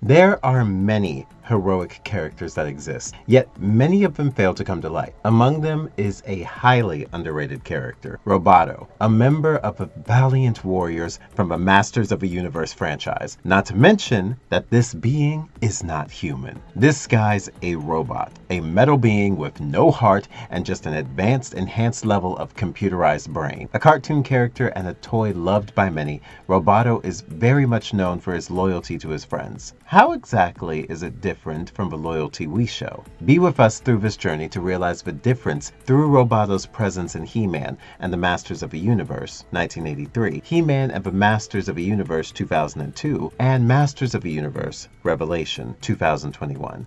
There are many heroic characters that exist, yet many of them fail to come to light. Among them is a highly underrated character, Roboto, a member of the valiant warriors from a Masters of the Universe franchise. Not to mention that this being is not human. This guy's a robot, a metal being with no heart and just an advanced, enhanced level of computerized brain. A cartoon character and a toy loved by many, Roboto is very much known for his loyalty to his friends. How exactly is it different from the loyalty we show? Be with us through this journey to realize the difference through Roboto's presence in He-Man and the Masters of the Universe, 1983, He-Man and the Masters of the Universe, 2002, and Masters of the Universe, Revelation, 2021.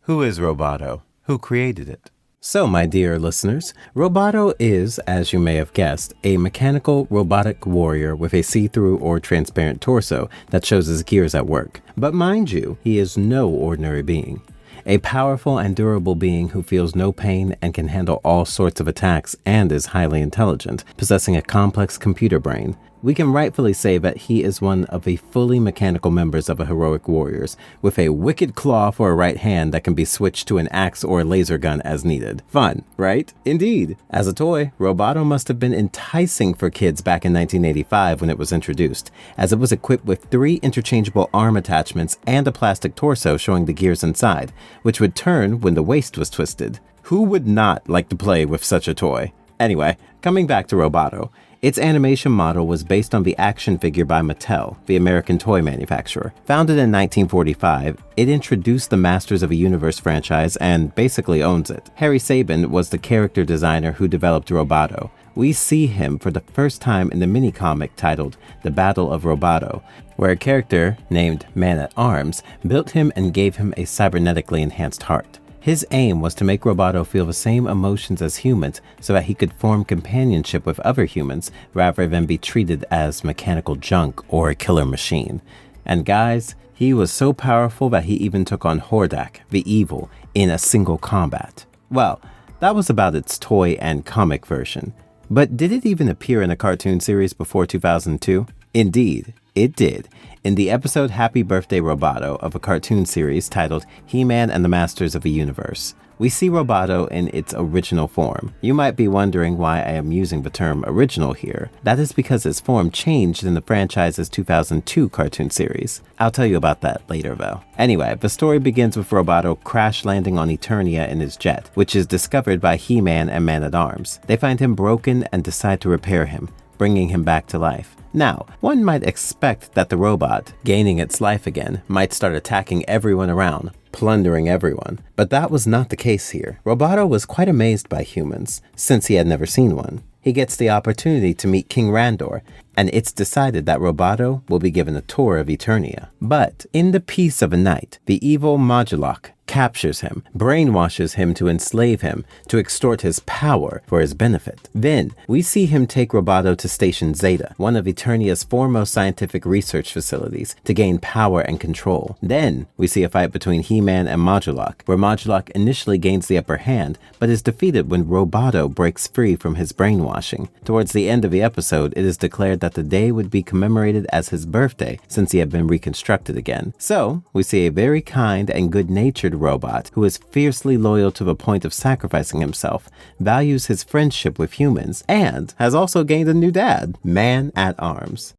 Who is Roboto? Who created it? So, my dear listeners, Roboto is, as you may have guessed, a mechanical robotic warrior with a see-through or transparent torso that shows his gears at work. But mind you, he is no ordinary being. A powerful and durable being who feels no pain and can handle all sorts of attacks and is highly intelligent, possessing a complex computer brain. We can rightfully say that he is one of the fully mechanical members of the heroic warriors, with a wicked claw for a right hand that can be switched to an axe or a laser gun as needed. Fun, right? Indeed. As a toy, Roboto must have been enticing for kids back in 1985 when it was introduced, as it was equipped with 3 interchangeable arm attachments and a plastic torso showing the gears inside, which would turn when the waist was twisted. Who would not like to play with such a toy? Anyway, coming back to Roboto. Its animation model was based on the action figure by Mattel, the American toy manufacturer. Founded in 1945, it introduced the Masters of the Universe franchise and basically owns it. Harry Sabin was the character designer who developed Roboto. We see him for the first time in the mini-comic titled The Battle of Robboto, where a character named Man-at-Arms built him and gave him a cybernetically enhanced heart. His aim was to make Roboto feel the same emotions as humans so that he could form companionship with other humans rather than be treated as mechanical junk or a killer machine. And guys, he was so powerful that he even took on Hordak, the evil, in a single combat. Well, that was about its toy and comic version. But did it even appear in a cartoon series before 2002? Indeed, it did. In the episode Happy Birthday Roboto of a cartoon series titled He-Man and the Masters of the Universe, we see Roboto in its original form. You might be wondering why I am using the term original here. That is because its form changed in the franchise's 2002 cartoon series. I'll tell you about that later though. Anyway, the story begins with Roboto crash landing on Eternia in his jet, which is discovered by He-Man and Man-at-Arms. They find him broken and decide to repair him, bringing him back to life. Now, one might expect that the robot, gaining its life again, might start attacking everyone around, plundering everyone. But that was not the case here. Roboto was quite amazed by humans, since he had never seen one. He gets the opportunity to meet King Randor, and it's decided that Roboto will be given a tour of Eternia. But in the peace of a night, the evil Modulok captures him, brainwashes him to enslave him, to extort his power for his benefit. Then, we see him take Roboto to Station Zeta, one of Eternia's foremost scientific research facilities, to gain power and control. Then, we see a fight between He-Man and Modulok, where Modulok initially gains the upper hand, but is defeated when Roboto breaks free from his brainwashing. Towards the end of the episode, it is declared that the day would be commemorated as his birthday, since he had been reconstructed again. So, we see a very kind and good-natured robot who is fiercely loyal to the point of sacrificing himself, values his friendship with humans, and has also gained a new dad, Man-at-Arms.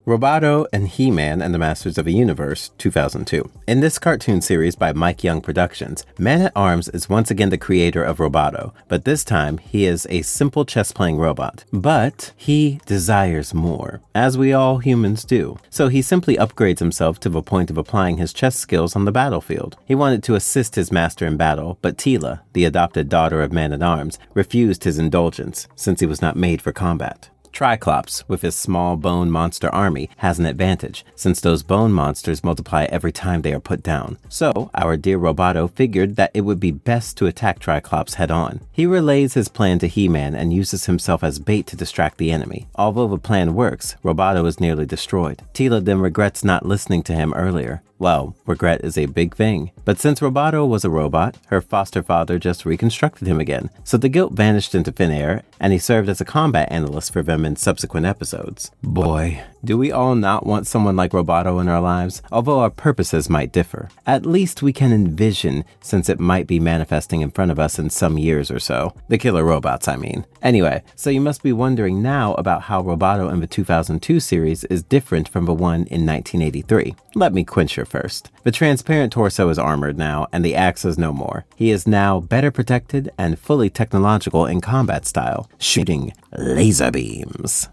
Roboto and He-Man and the Masters of the Universe, 2002. In this cartoon series by Mike Young Productions, Man-at-Arms is once again the creator of Roboto, but this time he is a simple chess-playing robot. But he desires more, as we all humans do. So he simply upgrades himself to the point of applying his chess skills on the battlefield. He wanted to assist his master in battle, but Teela, the adopted daughter of Man-at-Arms, refused his indulgence, since he was not made for combat. Triclops, with his small bone monster army, has an advantage, since those bone monsters multiply every time they are put down. So, our dear Roboto figured that it would be best to attack Triclops head-on. He relays his plan to He-Man and uses himself as bait to distract the enemy. Although the plan works, Roboto is nearly destroyed. Teela then regrets not listening to him earlier. Well, regret is a big thing. But since Robboto was a robot, her foster father just reconstructed him again. So the guilt vanished into thin air, and he served as a combat analyst for them in subsequent episodes. Boy, do we all not want someone like Robboto in our lives, although our purposes might differ. At least we can envision, since it might be manifesting in front of us in some years or so. The killer robots, I mean. Anyway, so you must be wondering now about how Robboto in the 2002 series is different from the one in 1983. Let me quench your thirst. The transparent torso is armored now, and the axe is no more. He is now better protected and fully technological in combat style, shooting laser beams.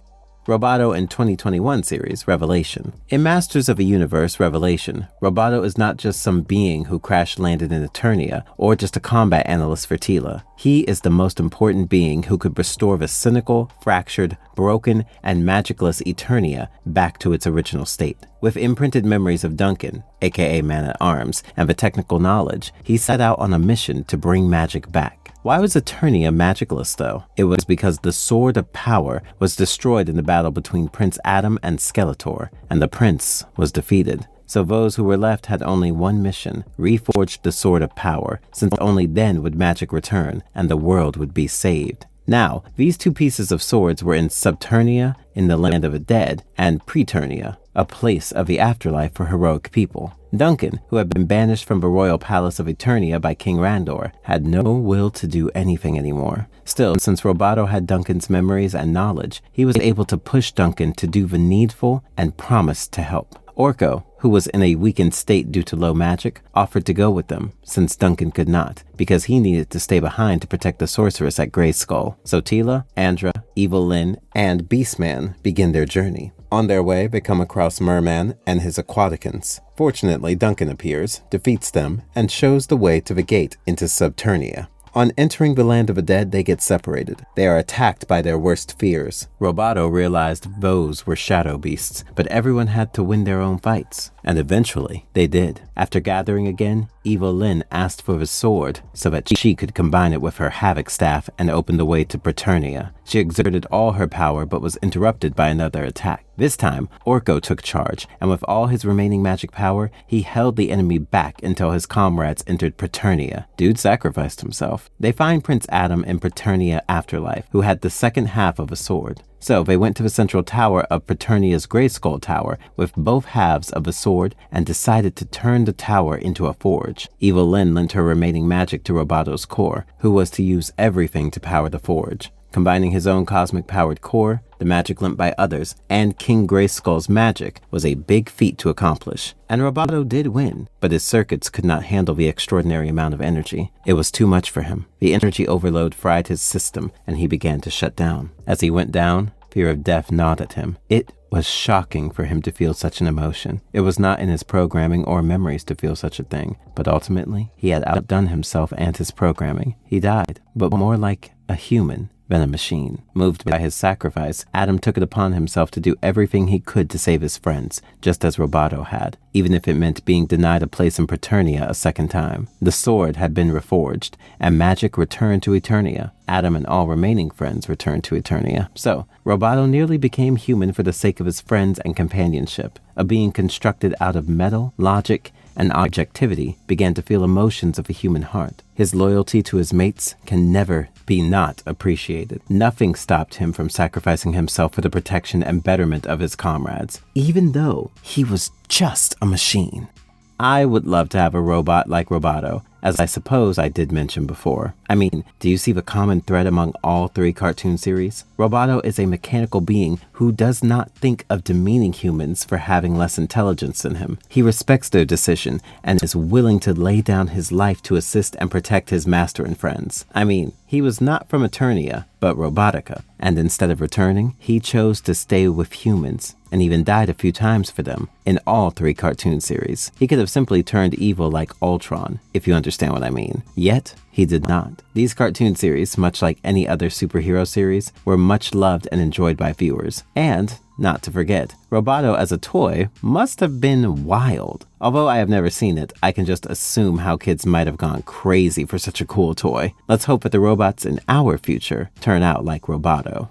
Robboto in 2021 series, Revelation. In Masters of the Universe Revelation, Robboto is not just some being who crash-landed in Eternia, or just a combat analyst for Teela. He is the most important being who could restore the cynical, fractured, broken, and magicless Eternia back to its original state. With imprinted memories of Duncan, aka Man-at-Arms, and the technical knowledge, he set out on a mission to bring magic back. Why was Eternia magicless though? It was because the Sword of Power was destroyed in the battle between Prince Adam and Skeletor, and the prince was defeated. So those who were left had only one mission: reforge the Sword of Power, since only then would magic return and the world would be saved. Now, these two pieces of swords were in Subternia, in the land of the dead, and Preternia, a place of the afterlife for heroic people. Duncan, who had been banished from the royal palace of Eternia by King Randor, had no will to do anything anymore. Still, since Robboto had Duncan's memories and knowledge, he was able to push Duncan to do the needful and promised to help. Orko, who was in a weakened state due to low magic, offered to go with them, since Duncan could not, because he needed to stay behind to protect the sorceress at Grayskull. So Teela, Andra, Evil Lyn, and Beastman begin their journey. On their way, they come across Merman and his Aquaticans. Fortunately, Duncan appears, defeats them, and shows the way to the gate into Subternia. On entering the land of the dead, they get separated. They are attacked by their worst fears. Robboto realized those were shadow beasts, but everyone had to win their own fights. And eventually, they did. After gathering again, Evil Lyn asked for the sword so that she could combine it with her Havoc staff and open the way to Preternia. She exerted all her power but was interrupted by another attack. This time, Orko took charge, and with all his remaining magic power, he held the enemy back until his comrades entered Preternia. Dude sacrificed himself. They find Prince Adam in Preternia Afterlife, who had the second half of a sword. So they went to the central tower of Preternia's Grayskull Tower with both halves of the sword and decided to turn the tower into a forge. Evil Lyn lent her remaining magic to Robboto's core, who was to use everything to power the forge. Combining his own cosmic-powered core, the magic lent by others, and King Grayskull's magic was a big feat to accomplish. And Robboto did win, but his circuits could not handle the extraordinary amount of energy. It was too much for him. The energy overload fried his system, and he began to shut down. As he went down, fear of death gnawed at him. It was shocking for him to feel such an emotion. It was not in his programming or memories to feel such a thing, but ultimately, he had outdone himself and his programming. He died, but more like a human than a machine. Moved by his sacrifice, Adam took it upon himself to do everything he could to save his friends, just as Robboto had, even if it meant being denied a place in Preternia a second time. The sword had been reforged, and magic returned to Eternia. Adam and all remaining friends returned to Eternia. So, Robboto nearly became human for the sake of his friends and companionship. A being constructed out of metal, logic, and objectivity began to feel emotions of a human heart. His loyalty to his mates can never be not appreciated. Nothing stopped him from sacrificing himself for the protection and betterment of his comrades, even though he was just a machine. I would love to have a robot like Robboto, as I suppose I did mention before. I mean, do you see the common thread among all three cartoon series? Robboto is a mechanical being who does not think of demeaning humans for having less intelligence than him. He respects their decision and is willing to lay down his life to assist and protect his master and friends. I mean, he was not from Eternia, but Robotica, and instead of returning, he chose to stay with humans, and even died a few times for them in all three cartoon series. He could have simply turned evil like Ultron, if you understand what I mean. Yet, he did not. These cartoon series, much like any other superhero series, were much loved and enjoyed by viewers. And, not to forget, Robboto as a toy must have been wild. Although I have never seen it, I can just assume how kids might have gone crazy for such a cool toy. Let's hope that the robots in our future turn out like Robboto.